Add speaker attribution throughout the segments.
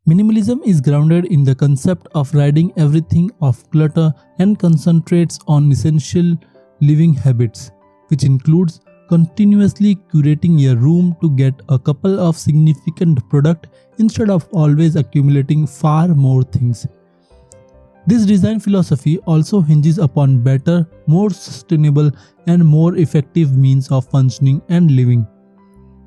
Speaker 1: Minimalism is grounded in the concept of ridding everything of clutter and concentrates on essential living habits, which includes continuously curating your room to get a couple of significant products instead of always accumulating far more things. This design philosophy also hinges upon better, more sustainable, and more effective means of functioning and living.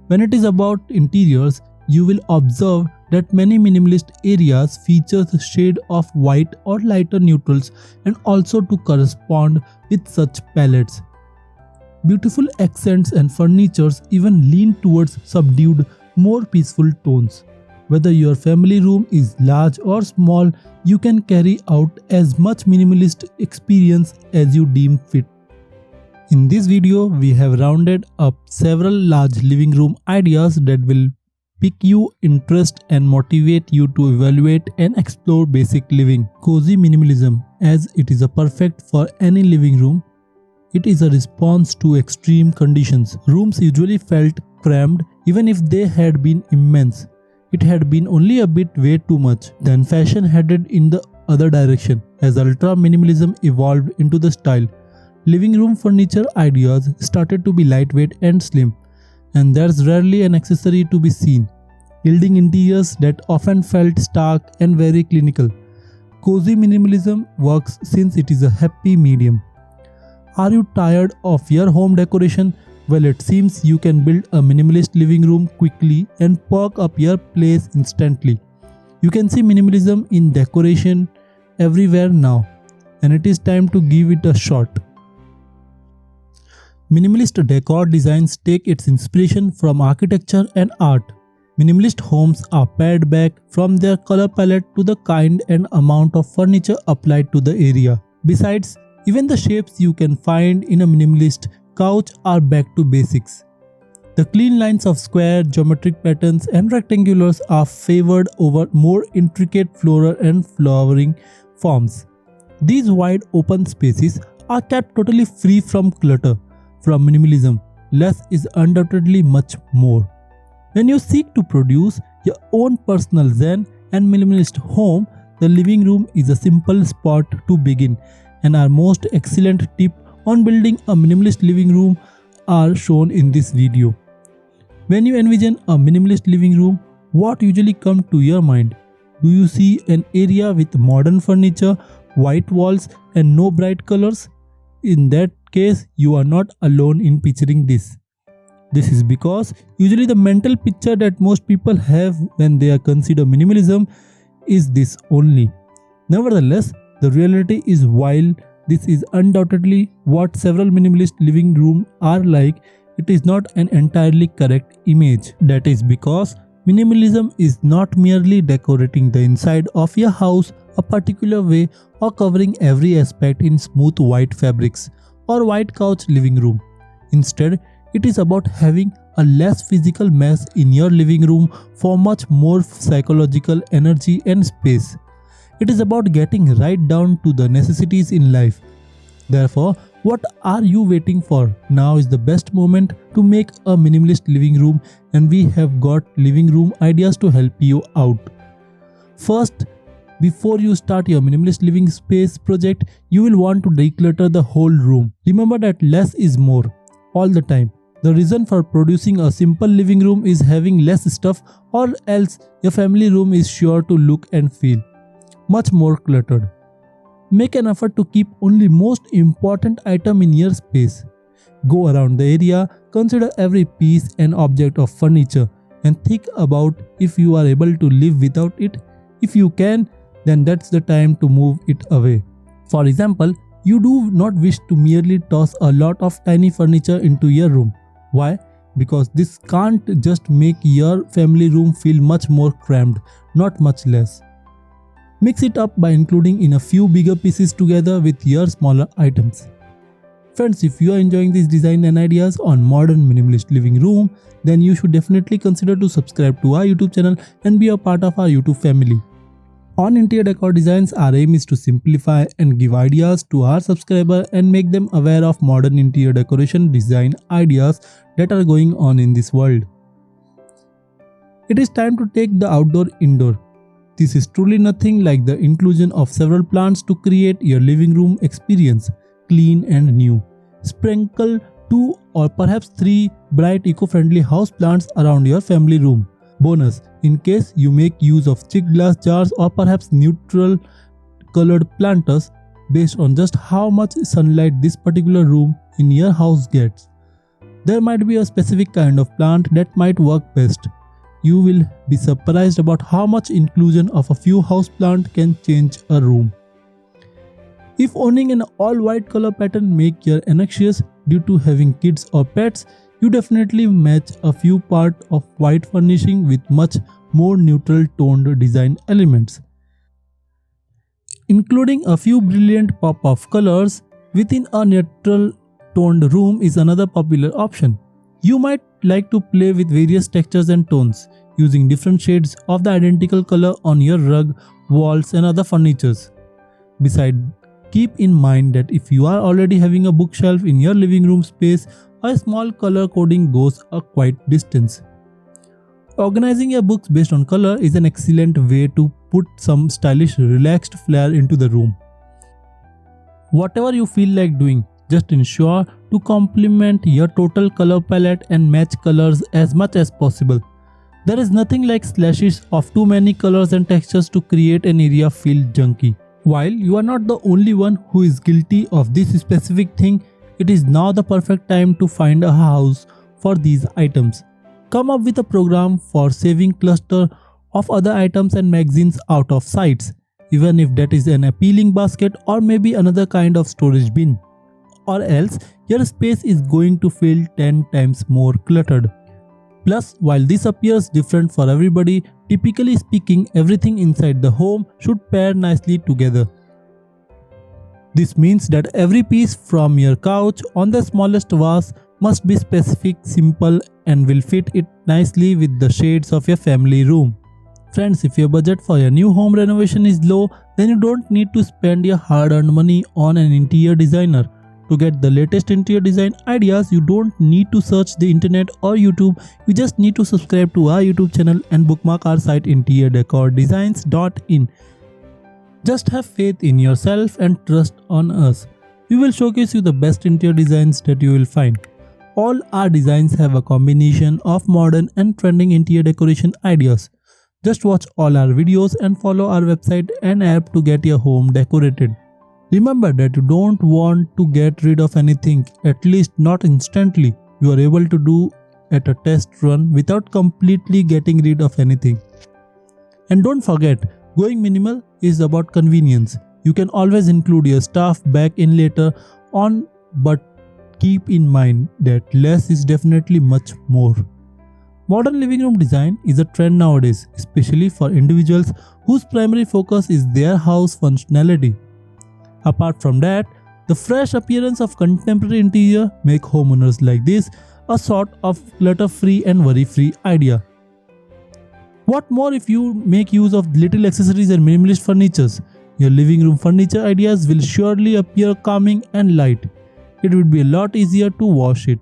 Speaker 1: When it is about interiors, you will observe that many minimalist areas feature the shade of white or lighter neutrals and also to correspond with such palettes. Beautiful accents and furnitures even lean towards subdued, more peaceful tones. Whether your family room is large or small, you can carry out as much minimalist experience as you deem fit. In this video, we have rounded up several large living room ideas that will pique your interest and motivate you to evaluate and explore basic living. Cozy minimalism, as it is a perfect for any living room. It is a response to extreme conditions. Rooms usually felt cramped even if they had been immense. It had been only a bit way too much. Then fashion headed in the other direction as ultra minimalism evolved into the style. Living room furniture ideas started to be lightweight and slim, and there's rarely an accessory to be seen, yielding interiors that often felt stark and very clinical. Cozy minimalism works since it is a happy medium. Are you tired of your home decoration? Well, it seems you can build a minimalist living room quickly and perk up your place instantly. You can see minimalism in decoration everywhere now, and it is time to give it a shot. Minimalist decor designs take its inspiration from architecture and art. Minimalist homes are pared back from their color palette to the kind and amount of furniture applied to the area. Besides, even the shapes you can find in a minimalist couch are back to basics. The clean lines of square, geometric patterns and rectangulars are favored over more intricate floral and flowering forms. These wide open spaces are kept totally free from clutter. From minimalism, less is undoubtedly much more. When you seek to produce your own personal zen and minimalist home, the living room is a simple spot to begin, and our most excellent tip on building a minimalist living room are shown in this video. When you envision a minimalist living room, what usually comes to your mind? Do you see an area with modern furniture, white walls and no bright colors? In that case, you are not alone in picturing this. This is because usually the mental picture that most people have when they consider minimalism is this only. Nevertheless, the reality is while this is undoubtedly what several minimalist living rooms are like, it is not an entirely correct image. That is because minimalism is not merely decorating the inside of your house a particular way or covering every aspect in smooth white fabrics or white couch living room. Instead, it is about having a less physical mess in your living room for much more psychological energy and space. It is about getting right down to the necessities in life. Therefore, what are you waiting for? Now is the best moment to make a minimalist living room, and we have got living room ideas to help you out. First, before you start your minimalist living space project, you will want to declutter the whole room. Remember that less is more all the time. The reason for producing a simple living room is having less stuff, or else your family room is sure to look and feel much more cluttered. Make an effort to keep only most important item in your space. Go around the area, consider every piece and object of furniture and think about if you are able to live without it. If you can, then that's the time to move it away. For example, you do not wish to merely toss a lot of tiny furniture into your room. Why? Because this can't just make your family room feel much more cramped, not much less. Mix it up by including in a few bigger pieces together with your smaller items. Friends, if you are enjoying these design and ideas on modern minimalist living room, then you should definitely consider to subscribe to our YouTube channel and be a part of our YouTube family. On Interior Decor Designs, our aim is to simplify and give ideas to our subscribers and make them aware of modern interior decoration design ideas that are going on in this world. it is time to take the outdoor indoor. This is truly nothing like the inclusion of several plants to create your living room experience clean and new. Sprinkle 2 or perhaps 3 bright eco-friendly house plants around your family room. Bonus, in case you make use of thick glass jars or perhaps neutral colored planters based on just how much sunlight this particular room in your house gets. There might be a specific kind of plant that might work best. You will be surprised about how much inclusion of a few houseplant can change a room. If owning an all-white color pattern make you anxious due to having kids or pets, you definitely match a few parts of white furnishing with much more neutral toned design elements. Including a few brilliant pop of colors within a neutral toned room is another popular option. You might like to play with various textures and tones, using different shades of the identical color on your rug, walls and other furnitures. Besides, keep in mind that if you are already having a bookshelf in your living room space, a small color coding goes a quite distance. Organizing your books based on color is an excellent way to put some stylish, relaxed flair into the room. Whatever you feel like doing, just ensure to complement your total color palette and match colors as much as possible. There is nothing like slashes of too many colors and textures to create an area feel junky. While you are not the only one who is guilty of this specific thing, it is now the perfect time to find a house for these items. Come up with a program for saving cluster of other items and magazines out of sight, even if that is an appealing basket or maybe another kind of storage bin. Or else your space is going to feel 10 times more cluttered. Plus, while this appears different for everybody, typically speaking, everything inside the home should pair nicely together. This means that every piece from your couch on the smallest vase must be specific, simple and will fit it nicely with the shades of your family room. Friends, if your budget for your new home renovation is low, then you don't need to spend your hard-earned money on an interior designer. To get the latest interior design ideas, you don't need to search the internet or YouTube. You just need to subscribe to our YouTube channel and bookmark our site interiordecordesigns.in. Just have faith in yourself and trust on us. We will showcase you the best interior designs that you will find. All our designs have a combination of modern and trending interior decoration ideas. Just watch all our videos and follow our website and app to get your home decorated. Remember that you don't want to get rid of anything, at least not instantly. You are able to do at a test run without completely getting rid of anything. And don't forget, going minimal is about convenience. You can always include your stuff back in later on, but keep in mind that less is definitely much more. Modern living room design is a trend nowadays, especially for individuals whose primary focus is their house functionality. Apart from that, the fresh appearance of contemporary interior make homeowners like this a sort of clutter-free and worry-free idea. What more if you make use of little accessories and minimalist furnitures? Your living room furniture ideas will surely appear calming and light. It would be a lot easier to wash it.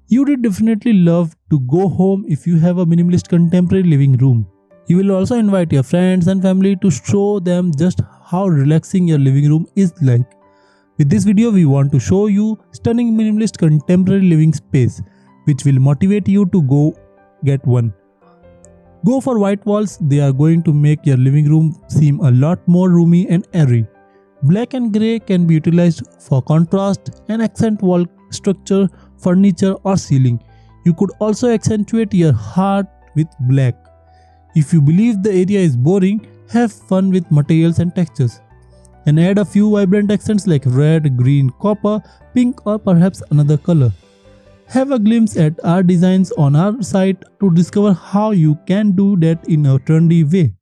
Speaker 1: You would definitely love to go home if you have a minimalist contemporary living room. You will also invite your friends and family to show them just how relaxing your living room is like. With this video, we want to show you stunning minimalist contemporary living space, which will motivate you to go get one. Go for white walls, they are going to make your living room seem a lot more roomy and airy. Black and grey can be utilized for contrast and accent wall structure, furniture or ceiling. You could also accentuate your heart with black. If you believe the area is boring, have fun with materials and textures. And add a few vibrant accents like red, green, copper, pink or perhaps another color. Have a glimpse at our designs on our site to discover how you can do that in a trendy way.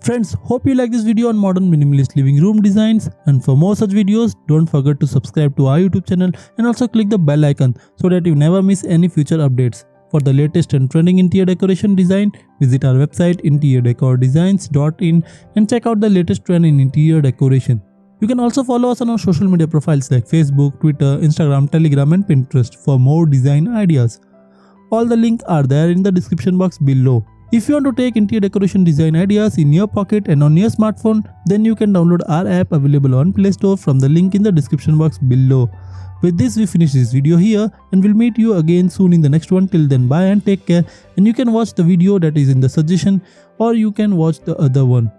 Speaker 1: Friends, hope you like this video on modern minimalist living room designs, and for more such videos, don't forget to subscribe to our YouTube channel and also click the bell icon so that you never miss any future updates. For the latest and trending interior decoration design, visit our website interiordecordesigns.in and check out the latest trend in interior decoration. You can also follow us on our social media profiles like Facebook, Twitter, Instagram, Telegram and Pinterest for more design ideas. All the links are there in the description box below. If you want to take interior decoration design ideas in your pocket and on your smartphone, then you can download our app available on Play Store from the link in the description box below. With this, we finish this video here and we'll meet you again soon in the next one. Till then, bye and take care. And you can watch the video that is in the suggestion or you can watch the other one.